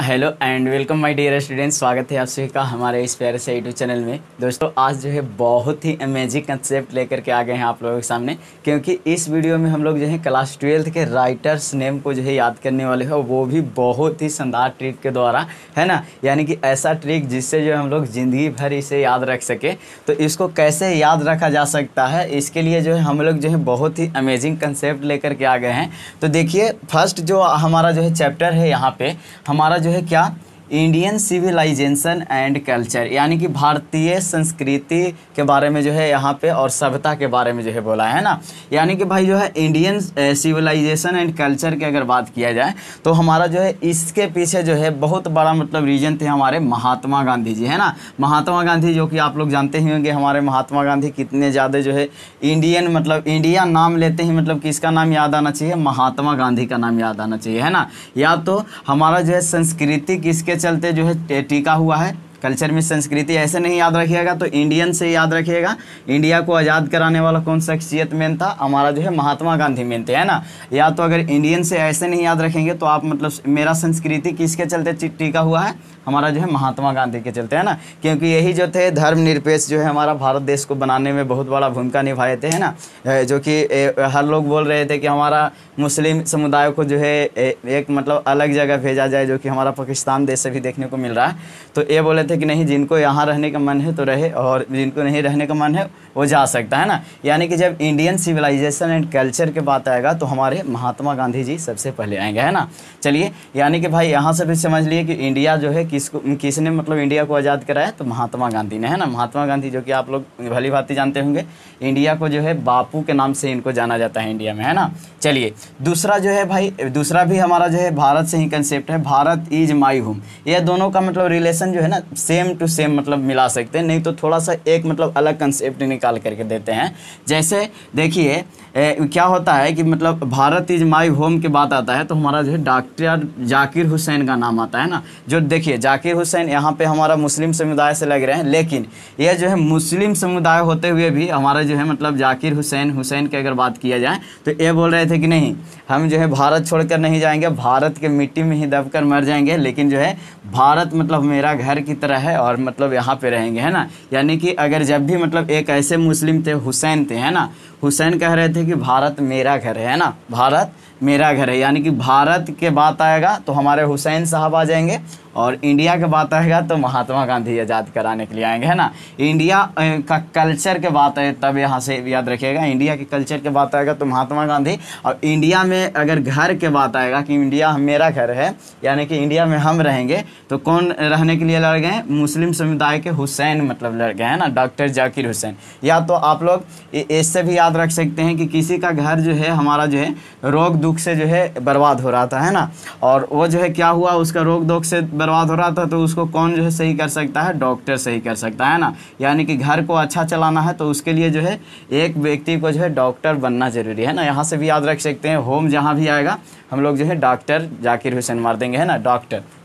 Hello and welcome my dear students. स्वागत है आप सभी का हमारे इस प्यारे से यूट्यूब चैनल में। दोस्तों आज जो है बहुत ही अमेजिंग कंसेप्ट लेकर के आ गए हैं आप लोगों के सामने, क्योंकि इस वीडियो में हम लोग जो है क्लास 12th के राइटर्स नेम को जो है याद करने वाले हैं, वो भी बहुत ही शानदार ट्रिक के द्वारा, है ना। यानी कि ऐसा ट्रिक जिससे जो हम लोग ज़िंदगी भर इसे याद रख सके। तो इसको कैसे याद रखा जा सकता है, इसके लिए जो है हम लोग जो है बहुत ही अमेजिंग कंसेप्ट लेकर के आ गए हैं। तो देखिए फर्स्ट जो हमारा जो है चैप्टर है, यहाँ पे हमारा जो है क्या, इंडियन सिविलाइजेशन एंड कल्चर, यानी कि भारतीय संस्कृति के बारे में जो है यहाँ पे और सभ्यता के बारे में जो है बोला है ना। यानी कि भाई जो है इंडियन सिविलाइजेशन एंड कल्चर की अगर बात किया जाए तो हमारा जो है इसके पीछे जो है बहुत बड़ा मतलब रीजन थे हमारे महात्मा गांधी जी, है ना। महात्मा गांधी जो कि आप लोग जानते ही होंगे, हमारे महात्मा गांधी कितने ज़्यादा जो है इंडियन, मतलब इंडिया नाम लेते ही मतलब किसका नाम याद आना चाहिए, महात्मा गांधी का नाम याद आना चाहिए, है ना। या तो हमारा जो है संस्कृति किसके चलते जो है टिका हुआ है, कल्चर में संस्कृति ऐसे नहीं याद रखिएगा तो इंडियन से याद रखिएगा। इंडिया को आज़ाद कराने वाला कौन शख्सियत मेन था, हमारा जो है महात्मा गांधी मेन थे, है ना। या तो अगर इंडियन से ऐसे नहीं याद रखेंगे तो आप मतलब मेरा संस्कृति किसके चलते टिका हुआ है, हमारा जो है महात्मा गांधी के चलते, है ना। क्योंकि यही जो थे धर्मनिरपेक्ष जो है हमारा भारत देश को बनाने में बहुत बड़ा भूमिका निभाए थे, है ना। जो कि हर लोग बोल रहे थे कि हमारा मुस्लिम समुदाय को जो है एक मतलब अलग जगह भेजा जाए, जो कि हमारा पाकिस्तान देश से भी देखने को मिल रहा है। तो ये बोले थे कि नहीं, जिनको यहाँ रहने का मन है तो रहे और जिनको नहीं रहने का मन है वो जा सकता है ना। यानी कि जब इंडियन सिविलाइजेशन एंड कल्चर की बात आएगा तो हमारे महात्मा गांधी जी सबसे पहले आएंगे, है ना। चलिए, यानी कि भाई यहाँ से भी समझ लिए कि इंडिया जो है किसने मतलब इंडिया को आज़ाद कराया, तो महात्मा गांधी ने, है ना। महात्मा गांधी जो कि आप लोग भली भांति जानते होंगे, इंडिया को जो है बापू के नाम से इनको जाना जाता है इंडिया में, है ना। चलिए दूसरा जो है भाई, दूसरा भी हमारा जो है भारत से ही कंसेप्ट है, भारत इज माई होम। ये दोनों का मतलब रिलेशन जो है ना सेम टू सेम मतलब मिला सकते हैं, नहीं तो थोड़ा सा एक मतलब अलग कंसेप्ट निकाल करके देते हैं। जैसे देखिए क्या होता है कि मतलब भारत इज माई होम की बात आता है तो हमारा जो है डॉक्टर जाकिर हुसैन का नाम आता है ना। जो देखिए जाकिर हुसैन यहाँ पे हमारा मुस्लिम समुदाय से लग रहे हैं, लेकिन ये जो है मुस्लिम समुदाय होते हुए भी हमारा जो है मतलब जाकिर हुसैन की अगर बात किया जाए तो ये बोल रहे थे कि नहीं, हम जो है भारत छोड़कर नहीं जाएंगे, भारत के मिट्टी में ही दबकर मर जाएंगे, लेकिन जो है भारत मतलब मेरा घर की तरह है और मतलब यहाँ पे रहेंगे, है ना। यानी कि अगर जब भी मतलब एक ऐसे मुस्लिम थे, हुसैन थे, है ना, हुसैन कह रहे थे कि भारत मेरा घर है ना, भारत मेरा घर है। यानी कि भारत के बात आएगा तो हमारे हुसैन साहब आ जाएंगे और इंडिया के बात आएगा तो महात्मा गांधी आज़ाद कराने के लिए आएंगे, है ना। इंडिया का कल्चर के बात है तब यहाँ से याद रखिएगा, इंडिया के कल्चर के बात आएगा तो महात्मा गांधी, और इंडिया में अगर घर के बात आएगा कि इंडिया मेरा घर है, यानी कि इंडिया में हम रहेंगे, तो कौन रहने के लिए लड़ गए, मुस्लिम समुदाय के हुसैन मतलब लड़ गए, है ना, डॉक्टर जाकिर हुसैन। या तो आप लोग इससे भी याद रख सकते हैं कि किसी का घर जो है हमारा जो है रोग दुख से जो है बर्बाद हो रहा था, है ना, और वो जो है क्या हुआ, उसका रोग दुख से बर्बाद हो रहा था तो उसको कौन जो है सही कर सकता है, डॉक्टर सही कर सकता है ना। यानी कि घर को अच्छा चलाना है तो उसके लिए जो है एक व्यक्ति को जो है डॉक्टर बनना जरूरी है ना। यहाँ से भी याद रख सकते हैं, होम जहाँ भी आएगा हम लोग जो है डॉक्टर जाकिर हुसैन मार देंगे, है ना,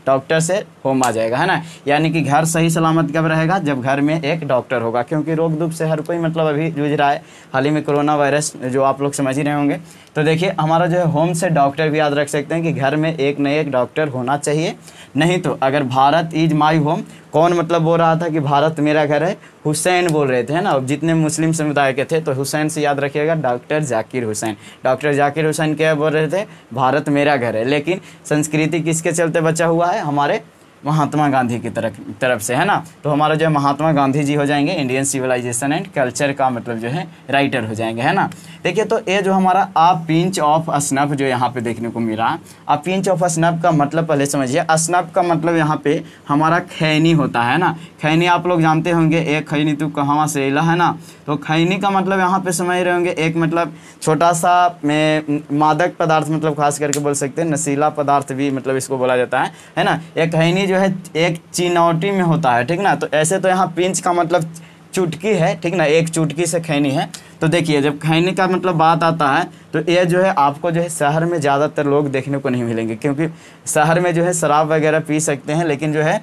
डॉक्टर से होम आ जाएगा, है ना। यानी कि घर सही सलामत कब रहेगा, जब घर में एक डॉक्टर होगा, क्योंकि रोग दुख से हर कोई मतलब अभी जूझ रहा है, हाल ही में कोरोना वायरस जो आप लोग समझ ही रहे होंगे। तो देखिए हमारा जो है होम से डॉक्टर भी याद रख सकते हैं कि घर में एक न एक डॉक्टर होना चाहिए। नहीं तो अगर भारत इज माई होम, कौन मतलब बोल रहा था कि भारत मेरा घर है, हुसैन बोल रहे थे, है ना। जितने मुस्लिम समुदाय के थे तो हुसैन से याद रखिएगा डॉक्टर जाकिर हुसैन। डॉक्टर जाकिर हुसैन क्या बोल रहे थे, भारत मेरा घर है, लेकिन संस्कृति किसके चलते बचा हुआ है, हमारे महात्मा गांधी की तरफ से, है ना। तो हमारा जो है महात्मा गांधी जी हो जाएंगे इंडियन सिविलाइजेशन एंड कल्चर का मतलब जो है राइटर हो जाएंगे, है ना। देखिए तो ये जो हमारा आ पिंच ऑफ स्नफ जो यहाँ पे देखने को मिल रहा है, आ पिंच ऑफ स्नफ का मतलब पहले समझिए। स्नफ का मतलब यहाँ पे हमारा खैनी होता है ना। खैनी आप लोग जानते होंगे, एक खैनी तू कहाँ से इला, है ना। तो खैनी का मतलब यहाँ पे समझ रहे होंगे एक मतलब छोटा सा मादक पदार्थ, मतलब खास करके बोल सकते हैं नशीला पदार्थ भी मतलब इसको बोला जाता है ना। एक खैनी जो है एक चिनौटी में होता है, ठीक ना। तो ऐसे तो यहाँ पिंच का मतलब चुटकी है, ठीक ना, एक चुटकी से खैनी है। तो देखिए जब खैनी का मतलब बात आता है तो ये जो है आपको जो है शहर में ज़्यादातर लोग देखने को नहीं मिलेंगे, क्योंकि शहर में जो है शराब वगैरह पी सकते हैं, लेकिन जो है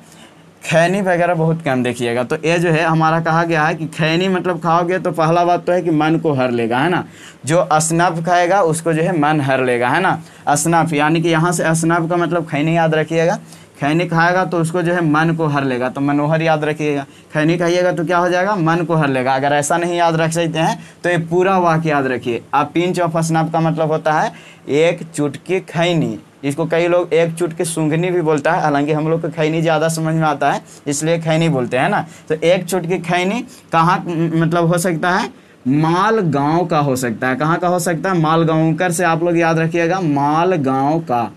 खैनी वगैरह बहुत कम देखिएगा। तो ये जो है हमारा कहा गया है कि खैनी मतलब खाओगे तो पहला बात तो है कि मन को हर लेगा, है ना। जो असनफ खाएगा उसको जो है मन हर लेगा, है ना। असनफ यानी कि यहाँ से असनफ का मतलब खैनी याद रखिएगा, खैनी खाएगा तो उसको जो है मन को हर लेगा, तो मनोहर याद रखिएगा। खैनी खाइएगा तो क्या हो जाएगा, मन को हर लेगा। अगर ऐसा नहीं याद रख सकते हैं तो ये पूरा वाक्य याद रखिए। अब पिंच ऑफ स्नैप का मतलब होता है एक चुटकी खैनी। इसको कई लोग एक चुटकी सूंघनी भी बोलता है, हालांकि हम लोग को खैनी ज़्यादा समझ में आता है इसलिए खैनी बोलते हैं ना। तो एक चुटकी खैनी कहाँ मतलब हो सकता है, माल गांव का हो सकता है। कहाँ का हो सकता है, माल गाँव कर से आप लोग याद रखिएगा, माल गांव का,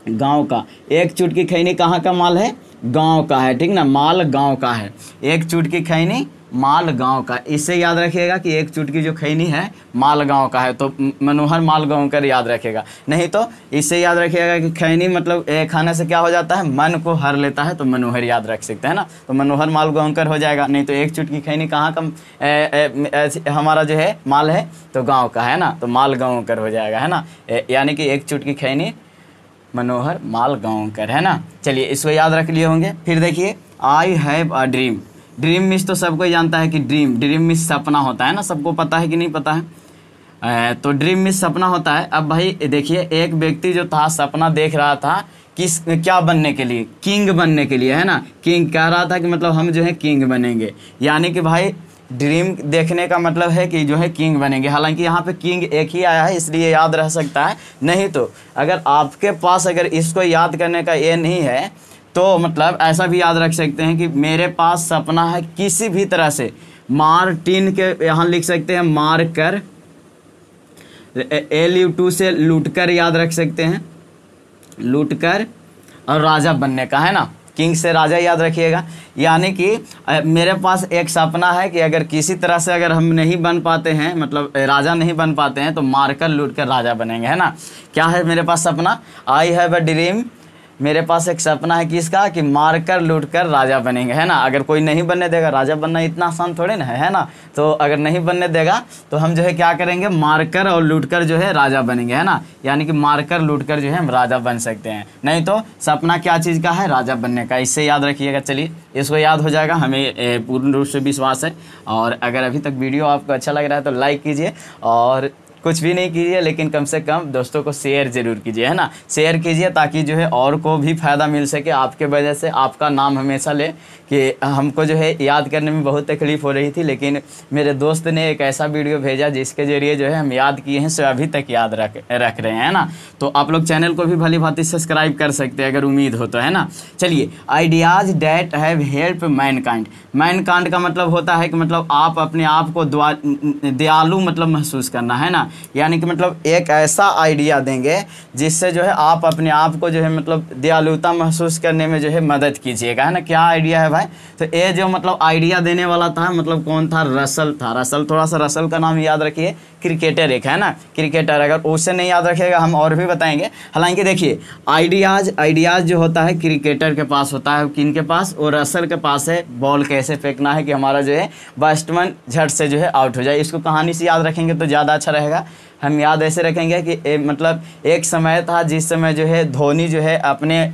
गांव का। एक चुटकी खैनी कहाँ का माल है, गांव का है, ठीक ना, माल गांव का है। एक चुटकी खैनी माल गांव का, इससे याद रखिएगा कि एक चुटकी जो खैनी है माल गांव का है, तो मनोहर माल गांव कर याद रखेगा। नहीं तो इससे याद रखिएगा कि खैनी मतलब खाने से क्या हो जाता है, मन को हर लेता है, तो मनोहर याद रख सकते हैं ना, तो मनोहर माल गाँव कर हो जाएगा। नहीं तो एक चुटकी खैनी कहाँ का हमारा जो है माल है, तो गाँव का है ना, तो माल गाँव कर हो जाएगा, है ना। यानी कि एक चुटकी खैनी मनोहर माल गाँव कर, है ना। चलिए इसको याद रख लिए होंगे। फिर देखिए I have a dream. Dream means तो सबको जानता है कि ड्रीम मीन्स सपना होता है ना, सबको पता है कि नहीं पता है। तो ड्रीम मीन्स सपना होता है। अब भाई देखिए एक व्यक्ति जो था सपना देख रहा था किस क्या बनने के लिए, किंग बनने के लिए, है ना। किंग कह रहा था कि मतलब हम जो है किंग बनेंगे, यानी कि भाई ड्रीम देखने का मतलब है कि जो है किंग बनेंगे। हालांकि यहाँ पे किंग एक ही आया है इसलिए याद रह सकता है, नहीं तो अगर आपके पास अगर इसको याद करने का ये नहीं है तो मतलब ऐसा भी याद रख सकते हैं कि मेरे पास सपना है किसी भी तरह से, मार्टिन के यहाँ लिख सकते हैं मार कर, LU2 से लूट कर याद रख सकते हैं, लूट कर, और राजा बनने का, है ना। किंग से राजा याद रखिएगा। यानी कि मेरे पास एक सपना है कि अगर किसी तरह से अगर हम नहीं बन पाते हैं, मतलब राजा नहीं बन पाते हैं, तो मारकर लूट कर राजा बनेंगे, है ना। क्या है मेरे पास सपना, आई हैव अ ड्रीम, मेरे पास एक सपना है किसका, कि मारकर लूटकर राजा बनेंगे, है ना। अगर कोई नहीं बनने देगा, राजा बनना इतना आसान थोड़े ना है ना। तो अगर नहीं बनने देगा तो हम जो है क्या करेंगे, मारकर और लूटकर जो है राजा बनेंगे, है ना। यानी कि मारकर लूटकर जो है हम राजा बन सकते हैं। नहीं तो सपना क्या चीज़ का है, राजा बनने का, इससे याद रखिएगा। चलिए इसको याद हो जाएगा, हमें पूर्ण रूप से विश्वास है। और अगर अभी तक वीडियो आपको अच्छा लग रहा है तो लाइक कीजिए, और कुछ भी नहीं कीजिए लेकिन कम से कम दोस्तों को शेयर ज़रूर कीजिए, है ना। शेयर कीजिए ताकि जो है और को भी फ़ायदा मिल सके आपके वजह से। आपका नाम हमेशा ले कि हमको जो है याद करने में बहुत तकलीफ़ हो रही थी, लेकिन मेरे दोस्त ने एक ऐसा वीडियो भेजा जिसके ज़रिए जो है हम याद किए हैं, सो अभी तक याद रख रहे हैं, है ना। तो आप लोग चैनल को भी भली भांति सब्सक्राइब कर सकते हैं अगर उम्मीद हो तो, है ना। चलिए ideas that have help Mankind. Mankind का मतलब होता है कि मतलब आप अपने आप को दयालु मतलब महसूस करना, है ना। यानी कि मतलब एक ऐसा आइडिया देंगे जिससे जो है आप अपने आप को जो है मतलब दयालुता महसूस करने में जो है मदद कीजिएगा, है ना। क्या आइडिया है भाई, तो ये जो मतलब आइडिया देने वाला था मतलब कौन था, रसल था। रसल, थोड़ा सा रसल का नाम याद रखिए, क्रिकेटर एक है ना, क्रिकेटर। अगर उससे नहीं याद रखिएगा हम और भी बताएंगे। हालांकि देखिए आइडियाज़ जो होता है क्रिकेटर के पास होता है, किन के पास, और रसल के पास है बॉल कैसे फेंकना है कि हमारा जो है बैट्समैन झट से जो है आउट हो जाए। इसको कहानी से याद रखेंगे तो ज़्यादा अच्छा रहेगा। हम याद ऐसे रखेंगे कि मतलब एक समय था जिस समय जो है धोनी जो है अपने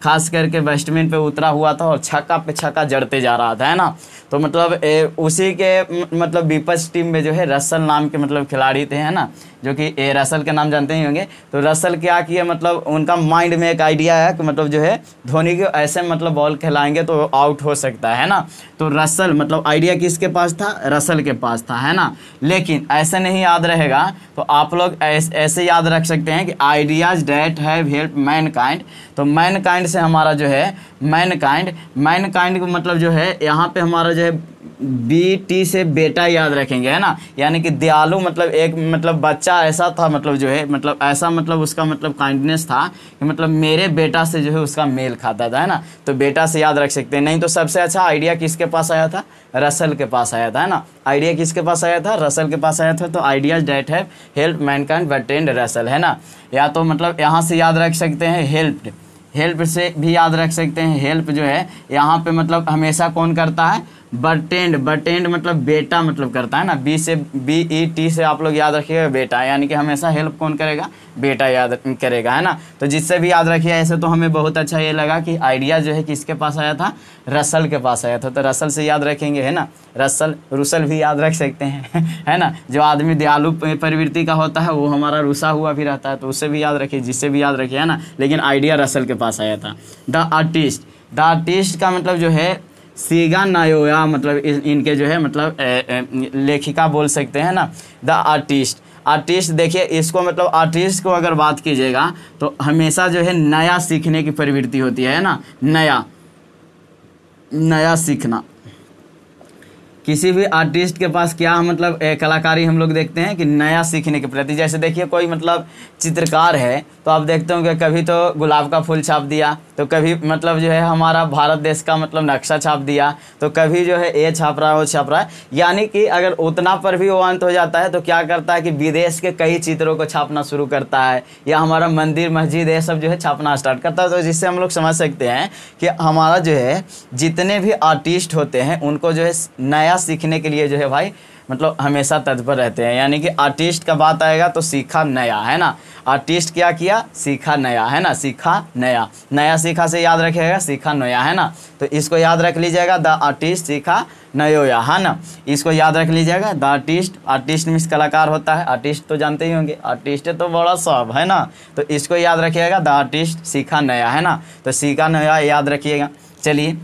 खास करके बैट्समैन पे उतरा हुआ था और छक्का पे छक्का जड़ते जा रहा था, है ना। तो मतलब उसी के मतलब विपक्ष टीम में जो है रसल नाम के मतलब खिलाड़ी थे, है ना, जो कि रसल के नाम जानते ही होंगे। तो रसल क्या किए, मतलब उनका माइंड में एक आइडिया है कि मतलब जो है धोनी को ऐसे मतलब बॉल खिलाएंगे तो आउट हो सकता है ना। तो रसल मतलब आइडिया किसके पास था, रसल के पास था, है ना। लेकिन ऐसे नहीं याद रहेगा तो आप लोग ऐसे याद रख सकते हैं कि ideas that have help Mankind. तो मैनकाइंड से हमारा जो है मैनकाइंड को मतलब जो है यहाँ पे हमारा जो है BT से बेटा याद रखेंगे, है ना। यानी कि दयालु मतलब एक मतलब बच्चा ऐसा था, मतलब जो है मतलब ऐसा मतलब उसका मतलब काइंडनेस था कि मतलब मेरे बेटा से जो है उसका मेल खाता था, है ना। तो बेटा से याद रख सकते हैं। नहीं तो सबसे अच्छा आइडिया किसके पास आया था, रसल के पास आया था, है ना। आइडिया किसके पास आया था, रसल के पास आया था। तो ideas that have help Mankind Bertrand Russell, है ना। या तो मतलब यहाँ से याद रख सकते हैं हेल्प से भी याद रख सकते हैं। हेल्प जो है यहाँ पे मतलब हमेशा कौन करता है, बटेंड, बटेंड मतलब बेटा मतलब करता है ना, बी से BET से आप लोग याद रखिएगा बेटा, यानी कि हमेशा हेल्प कौन करेगा, बेटा याद करेगा, है ना। तो जिससे भी याद रखिए, ऐसे तो हमें बहुत अच्छा ये लगा कि आइडिया जो है किसके पास आया था, रसल के पास आया था, तो रसल से याद रखेंगे, है ना। रसल, रुसल भी याद रख सकते हैं है ना। जो आदमी दयालु प्रवृत्ति का होता है वो हमारा रुसा हुआ भी रहता है, तो उससे भी याद रखिए, जिससे भी याद रखिए, है ना। लेकिन आइडिया रसल के पास आया था। द आर्टिस्ट, द आर्टिस्ट का मतलब जो है सीगा नायोया, मतलब इनके जो है मतलब लेखिका बोल सकते हैं ना, द आर्टिस्ट। आर्टिस्ट देखिए इसको मतलब आर्टिस्ट को अगर बात कीजिएगा तो हमेशा जो है नया सीखने की प्रवृत्ति होती है ना, नया नया सीखना। किसी भी आर्टिस्ट के पास क्या मतलब कलाकारी हम लोग देखते हैं कि नया सीखने के प्रति। जैसे देखिए कोई मतलब चित्रकार है तो आप देखते हो कि कभी तो गुलाब का फूल छाप दिया, तो कभी मतलब जो है हमारा भारत देश का मतलब नक्शा छाप दिया, तो कभी जो है ये छाप रहा है वो छाप रहा है। यानी कि अगर उतना पर भी वो अंत हो जाता है तो क्या करता है कि विदेश के कई चित्रों को छापना शुरू करता है, या हमारा मंदिर मस्जिद ये सब जो है छापना स्टार्ट करता है। तो जिससे हम लोग समझ सकते हैं कि हमारा जो है जितने भी आर्टिस्ट होते हैं उनको जो है नया सीखने के लिए जो है भाई मतलब हमेशा तत्पर रहते हैं। यानी कि आर्टिस्ट का बात आएगा तो सीखा नया, है ना। आर्टिस्ट क्या किया, सीखा नया, है ना, सीखा नया। नया सीखा से याद रखिएगा सीखा नया, है ना। तो इसको याद रख लीजिएगा, द आर्टिस्ट सीखा नयोया, है ना। इसको याद रख लीजिएगा, द आर्टिस्ट। आर्टिस्ट मीन्स कलाकार होता है, आर्टिस्ट तो जानते ही होंगे, आर्टिस्ट तो बड़ा सब, है ना। तो इसको याद रखिएगा, द आर्टिस्ट सीखा नया, है ना। तो सीखा नया याद रखिएगा। चलिए,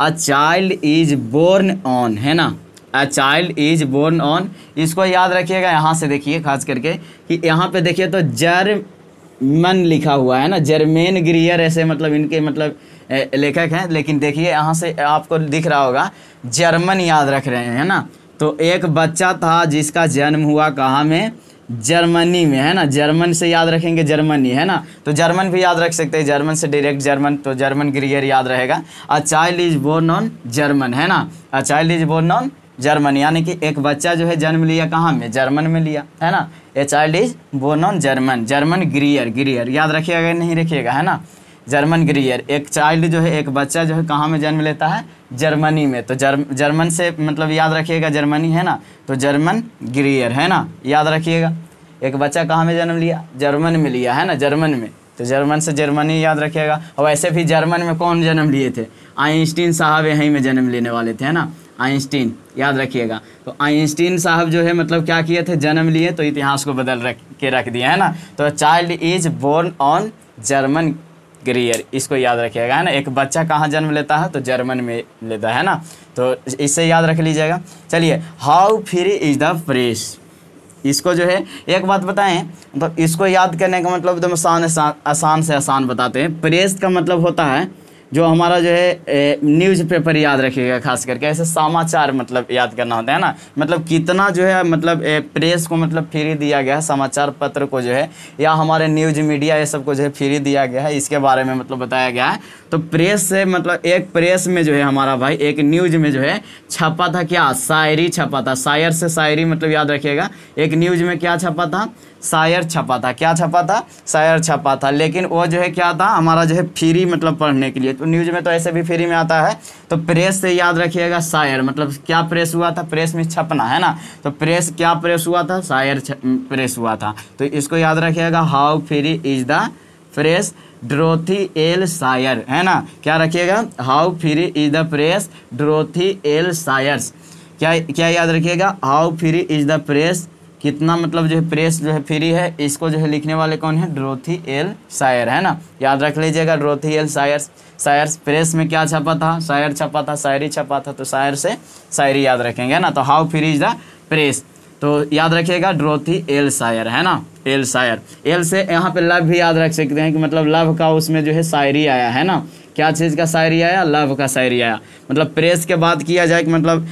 a child is born on, है ना, a child is born on, इसको याद रखिएगा। यहाँ से देखिए खास करके कि यहाँ पे देखिए तो जर्मन लिखा हुआ है ना, जर्मेन ग्रियर ऐसे मतलब इनके मतलब लेखक हैं, लेकिन देखिए यहाँ से आपको दिख रहा होगा जर्मन याद रख रहे हैं, है ना। तो एक बच्चा था जिसका जन्म हुआ कहाँ में, जर्मनी में, है ना। जर्मन से याद रखेंगे जर्मनी, है ना। तो जर्मन भी याद रख सकते हैं, जर्मन से डायरेक्ट जर्मन, तो जर्मन ग्रियर याद रहेगा। A child is born on German, है ना, a child is born on German, यानी कि एक बच्चा जो है जन्म लिया कहाँ में, जर्मन में लिया, है ना। A child is born on German, German Greer, Greer याद रखिएगा नहीं रखिएगा, है ना। जर्मन ग्रियर, एक चाइल्ड जो है एक बच्चा जो है कहाँ में जन्म लेता है, जर्मनी में। तो जर्मन से मतलब याद रखिएगा जर्मनी, है ना। तो जर्मन ग्रियर, है ना, याद रखिएगा। एक बच्चा कहाँ में जन्म लिया, जर्मन में लिया, है ना, जर्मन में। तो जर्मन से जर्मनी याद रखिएगा। और वैसे भी जर्मन में कौन जन्म लिए थे, आइंस्टीन साहब यहीं में जन्म लेने वाले थे, है ना, आइंस्टीन याद रखिएगा। तो आइंस्टीन साहब जो है मतलब क्या किए थे, जन्म लिए, तो इतिहास को बदल रख दिया, है ना। तो child is born on German Greer, इसको याद रखिएगा, है ना। एक बच्चा कहाँ जन्म लेता है, तो जर्मन में लेता है ना। तो इससे याद रख लीजिएगा। चलिए, how free is the press, इसको जो है एक बात बताएं, तो इसको याद करने का मतलब एकदम आसान से आसान बताते हैं। प्रेस का मतलब होता है जो हमारा जो है न्यूज़पेपर याद रखिएगा, खास करके ऐसे समाचार मतलब याद करना होता है ना। मतलब कितना जो है मतलब प्रेस को मतलब फ्री दिया गया है, समाचार पत्र को जो है, या हमारे न्यूज मीडिया ये सब को जो है फ्री दिया गया है, इसके बारे में मतलब बताया गया है। तो प्रेस से मतलब एक प्रेस में जो है हमारा भाई एक न्यूज में जो है छपा था क्या, शायरी छपा था। शायर से शायरी मतलब याद रखिएगा। एक न्यूज में क्या छपा था, शायर छपा था। क्या छपा था, शायर छपा था। लेकिन वो जो है क्या था हमारा जो है फ्री मतलब पढ़ने के लिए, तो न्यूज़ में तो ऐसे भी फ्री में आता है। तो प्रेस से याद रखिएगा शायर, मतलब क्या प्रेस हुआ था, प्रेस में छपना, है ना। तो प्रेस क्या प्रेस हुआ था, शायर प्रेस हुआ था। तो इसको याद रखिएगा, how free is the press, Dorothy L Sayer, है ना। क्या रखिएगा, how free is the press, Dorothy L Sayers. क्या याद रखिएगा, how free is the press, कितना मतलब जो है प्रेस जो है फ्री है। इसको जो है लिखने वाले कौन है, डोरोथी एल शायर, है ना, याद रख लीजिएगा, डोरोथी एल शायर्स। शायर्स प्रेस में क्या छपा था, शायर छपा था, शायरी छपा था। तो शायर से शायरी याद रखेंगे, है ना। तो how free is the press, तो याद रखिएगा डोरोथी एल शायर, है ना, एल शायर। एल से यहाँ पे लव भी याद रख सकते हैं कि मतलब लव का उसमें जो है शायरी आया, है ना। क्या चीज़ का शायरी आया, लव का शायरी आया। मतलब प्रेस के बात किया जाए कि मतलब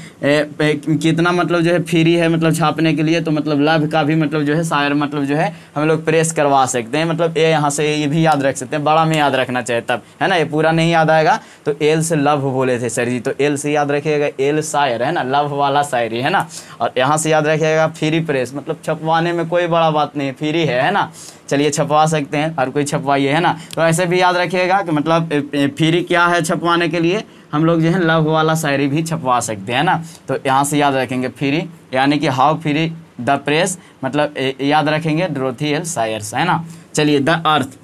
कितना मतलब जो है फ्री है मतलब छापने के लिए, तो मतलब लव का भी मतलब जो है शायर मतलब जो है हम लोग प्रेस करवा सकते हैं। मतलब ये यहाँ से ये भी याद रख सकते हैं, बड़ा में याद रखना चाहिए तब, है ना। ये पूरा नहीं याद आएगा तो एल से लव बोले थे सर जी, तो एल से याद रखिएगा, एल शायर, है ना, लव वाला शायरी, है ना। और यहाँ से याद रखिएगा फ्री प्रेस, मतलब छपवाने में कोई बड़ा बात नहीं है, फ्री है ना। चलिए छपवा सकते हैं, हर कोई छपवाइए, है ना। तो ऐसे भी याद रखिएगा कि मतलब फ्री क्या है छपवाने के लिए, हम लोग जो है लव वाला शायरी भी छपवा सकते हैं ना। तो यहाँ से याद रखेंगे फ्री, यानी कि हाउ फ्री द प्रेस, मतलब याद रखेंगे डोरोथी एल सायर्स, है ना। चलिए द अर्थ,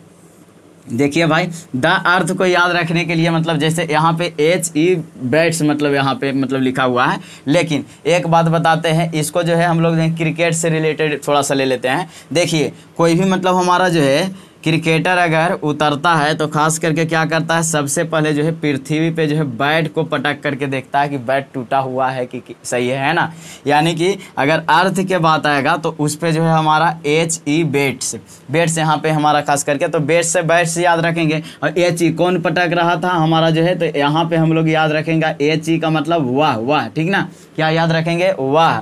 देखिए भाई द अर्थ को याद रखने के लिए मतलब जैसे यहाँ पे HE बैट्स मतलब यहाँ पे मतलब लिखा हुआ है, लेकिन एक बात बताते हैं, इसको जो है हम लोग क्रिकेट से रिलेटेड थोड़ा सा ले लेते हैं। देखिए कोई भी मतलब हमारा जो है क्रिकेटर अगर उतरता है तो खास करके क्या करता है, सबसे पहले जो है पृथ्वी पे जो है बैट को पटक करके देखता है कि बैट टूटा हुआ है कि सही है ना। यानी कि अगर अर्थ के बात आएगा तो उस पे जो है हमारा HE बैट्स यहाँ पे हमारा खास करके, तो बैट्स याद रखेंगे। और HE कौन पटक रहा था हमारा जो है, तो यहाँ पे हम लोग याद रखेंगे HE का मतलब वाह, ठीक ना। क्या याद रखेंगे, वाह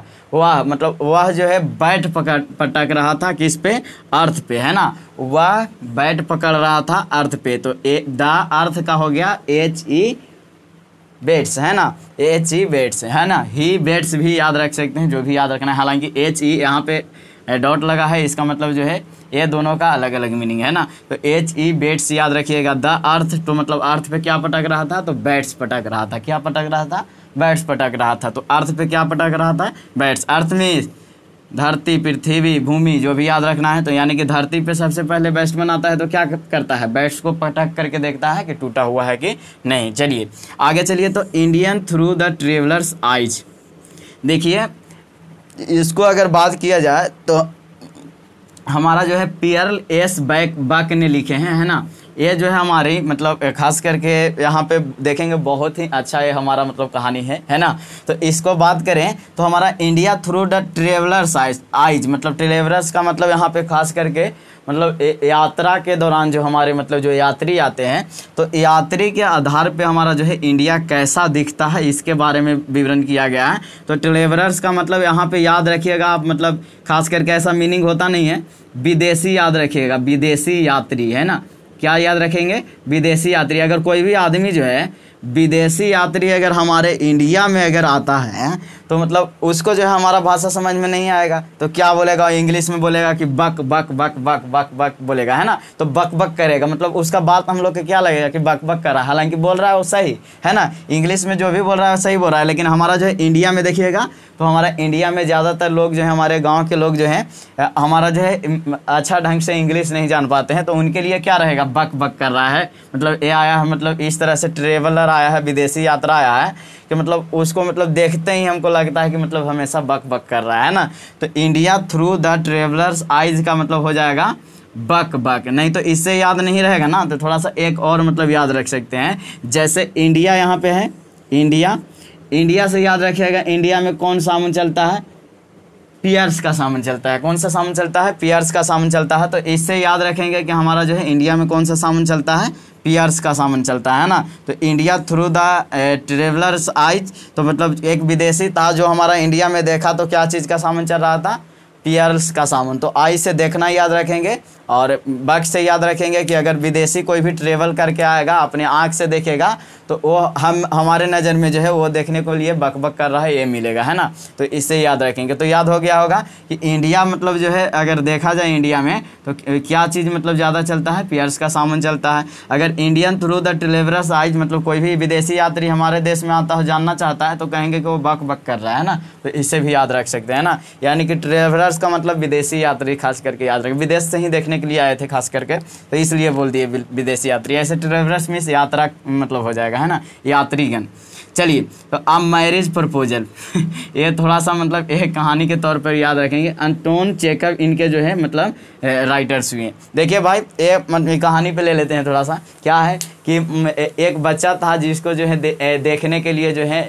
मतलब वह जो है बैट पटक रहा था किस पे, अर्थ पे, है ना। वह बैट पकड़ रहा था अर्थ पे, तो द अर्थ का हो गया HE बैट्स, है ना, HE बैट्स, है ना। ही बैट्स भी याद रख सकते हैं, जो भी याद रखना है। हालांकि HE यहाँ पे डॉट लगा है, इसका मतलब जो है ये दोनों का अलग अलग मीनिंग है ना। तो HE बैट्स याद रखिएगा। द अर्थ तो मतलब अर्थ पे क्या पटक रहा था, तो बैट्स पटक रहा था। क्या पटक रहा था, बैट्स पटक रहा था। तो अर्थ पे क्या पटक रहा था, बैट्स। अर्थ में धरती, पृथ्वी, भूमि, जो भी याद रखना है। तो यानी कि धरती पे सबसे पहले बैट्समैन आता है तो क्या करता है, बैट्स को पटक करके देखता है कि टूटा हुआ है कि नहीं। चलिए आगे चलिए। तो Indian through the travellers eyes, देखिए इसको अगर बात किया जाए तो हमारा जो है पियर्ल एस बक ने लिखे हैं, है ना। ये जो है हमारी मतलब खास करके यहाँ पे देखेंगे बहुत ही अच्छा ये हमारा मतलब कहानी है ना। तो इसको बात करें तो हमारा India through the travellers eyes, मतलब ट्रेवलर्स का मतलब यहाँ पे खास करके मतलब यात्रा के दौरान जो हमारे मतलब जो यात्री आते हैं, तो यात्री के आधार पे हमारा जो है इंडिया कैसा दिखता है इसके बारे में विवरण किया गया है। तो ट्रेवलर्स का मतलब यहाँ पे याद रखिएगा आप, मतलब खास करके ऐसा मीनिंग होता नहीं है, विदेशी याद रखिएगा, विदेशी यात्री, है ना। क्या याद रखेंगे, विदेशी यात्री। अगर कोई भी आदमी जो है विदेशी यात्री अगर हमारे इंडिया में अगर आता है तो मतलब उसको जो है हमारा भाषा समझ में नहीं आएगा, तो क्या बोलेगा, इंग्लिश में बोलेगा कि बक बक बक बक बक बक बोलेगा, है ना। तो बक बक करेगा, मतलब उसका बात हम लोग को क्या लगेगा कि बक बक कर रहा है, हालांकि बोल रहा है वो सही, है ना। इंग्लिश में जो भी बोल रहा है सही बोल रहा है, लेकिन हमारा जो है इंडिया में देखिएगा तो हमारा इंडिया में ज़्यादातर लोग जो है हमारे गाँव के लोग जो हैं हमारा जो है अच्छा ढंग से इंग्लिश नहीं जान पाते हैं, तो उनके लिए क्या रहेगा, बक बक कर रहा है। मतलब ये आया है, मतलब इस तरह से ट्रेवलर आया है, विदेशी यात्रा आया है कि मतलब उसको मतलब देखते ही हमको लगता है कि मतलब हमेशा बक बक कर रहा है ना। तो India through the travellers eyes का मतलब हो जाएगा बक बक। नहीं तो इससे याद नहीं रहेगा ना, तो थोड़ा सा एक और मतलब याद रख सकते हैं। जैसे इंडिया यहाँ पे है, इंडिया से याद रखिएगा इंडिया में कौन सामान चलता है, पियर्स का सामान चलता है। कौन सा सामान चलता है, पियर्स का सामान चलता है। तो इससे याद रखेंगे कि हमारा जो है इंडिया में कौन सा सामान चलता है, पियर्स का सामान चलता है ना। तो India through the travellers eyes, तो मतलब एक विदेशी था जो हमारा इंडिया में देखा, तो क्या चीज़ का सामान चल रहा था, पियर्स का सामान। तो आई से देखना याद रखेंगे, और बक से याद रखेंगे कि अगर विदेशी कोई भी ट्रेवल करके आएगा अपने आँख से देखेगा तो वो हमारे नज़र में जो है वो देखने को लिए बक बक कर रहा है ये मिलेगा, है ना। तो इससे याद रखेंगे। तो याद हो गया होगा कि इंडिया मतलब जो है अगर देखा जाए इंडिया में तो क्या चीज़ मतलब ज़्यादा चलता है, पियर्स का सामान चलता है। अगर Indian through the travellers eyes मतलब कोई भी विदेशी यात्री हमारे देश में आता हो, जानना चाहता है, तो कहेंगे कि वो बक बक कर रहा है ना। तो इससे भी याद रख सकते हैं ना। यानी कि ट्रेवलर्स का मतलब विदेशी यात्री खास करके याद रखें, विदेश से ही देखने के लिए आए थे खास करके, तो इसलिए बोल दिए विदेशी यात्री। ऐसे ट्रेवलर्स में यात्रा मतलब हो जाएगा, है ना, यात्रीगण। चलिए तो अब मैरिज प्रपोजल ये थोड़ा सा मतलब एक कहानी के तौर पर याद रखेंगे। अंटोन चेकब इनके जो है मतलब राइटर्स हुए। देखिए भाई ये कहानी पे ले लेते हैं थोड़ा सा। क्या है कि एक बच्चा था जिसको जो है देखने के लिए जो है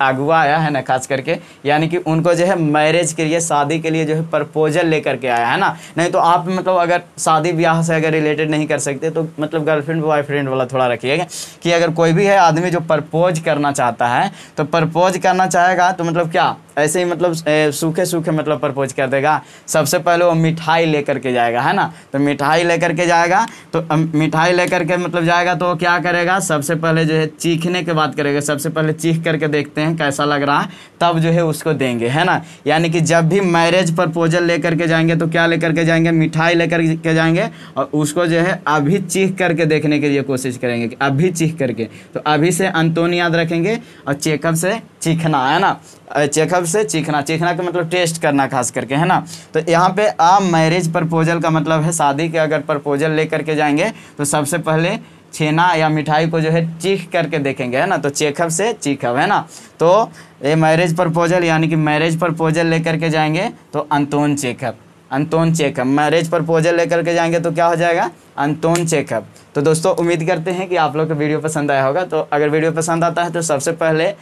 अगुआ आया है ना, खास करके यानी कि उनको जो है मैरिज के लिए, शादी के लिए जो है प्रपोजल लेकर के आया, है ना। नहीं तो आप मतलब अगर शादी ब्याह से अगर रिलेटेड नहीं कर सकते तो मतलब गर्लफ्रेंड बॉयफ्रेंड वाला थोड़ा रखिएगा कि अगर कोई भी है आदमी जो प्रपोज करना चाहता चाहता है तो प्रपोज करना चाहेगा तो मतलब क्या ऐसे ही मतलब सूखे सूखे मतलब प्रपोज कर देगा। सबसे पहले वो मिठाई लेकर के जाएगा, है ना। तो मिठाई लेकर के जाएगा तो मिठाई लेकर के मतलब जाएगा तो वो क्या करेगा, सबसे पहले जो है चीखने के बात करेगा। सबसे पहले चीख करके देखते हैं कैसा लग रहा है, तब जो है उसको देंगे, है ना। यानी कि जब भी मैरिज प्रपोजल लेकर के जाएंगे तो क्या लेकर के जाएंगे, मिठाई लेकर के जाएंगे और उसको जो है अभी चीख करके देखने के लिए कोशिश करेंगे कि अभी चीख करके। तो अभी से अंतोन याद रखेंगे और चेकअप से चीखना, है ना। चेकअप से चीखना, चीखना का मतलब टेस्ट करना खास करके, है ना। तो यहाँ पे मैरिज प्रपोजल का मतलब है शादी के अगर प्रपोजल लेकर के जाएंगे तो सबसे पहले छेना या मिठाई को जो है चीख करके देखेंगे, है ना। तो चेकअप से चीखब, है ना। तो ये मैरिज प्रपोजल यानी कि मैरिज प्रपोजल लेकर के जाएंगे तो Anton checkup, Anton checkup. Marriage proposal लेकर के जाएंगे तो क्या हो जाएगा, अंतोन चेकअप। तो दोस्तों उम्मीद करते हैं कि आप लोग को वीडियो पसंद आया होगा। तो अगर वीडियो पसंद आता है तो सबसे पहले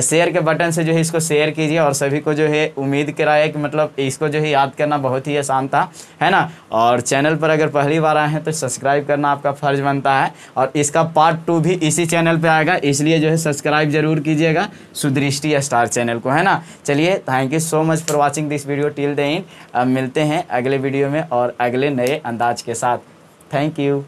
शेयर के बटन से जो है इसको शेयर कीजिए और सभी को जो है उम्मीद कराए कि मतलब इसको जो है याद करना बहुत ही आसान था, है ना। और चैनल पर अगर पहली बार आए हैं तो सब्सक्राइब करना आपका फ़र्ज बनता है। और इसका पार्ट 2 भी इसी चैनल पे आएगा, इसलिए जो है सब्सक्राइब जरूर कीजिएगा सुदृष्टि स्टार चैनल को, है ना। चलिए, thank you so much for watching this video till the end. अब मिलते हैं अगले वीडियो में और अगले नए अंदाज के साथ। Thank you.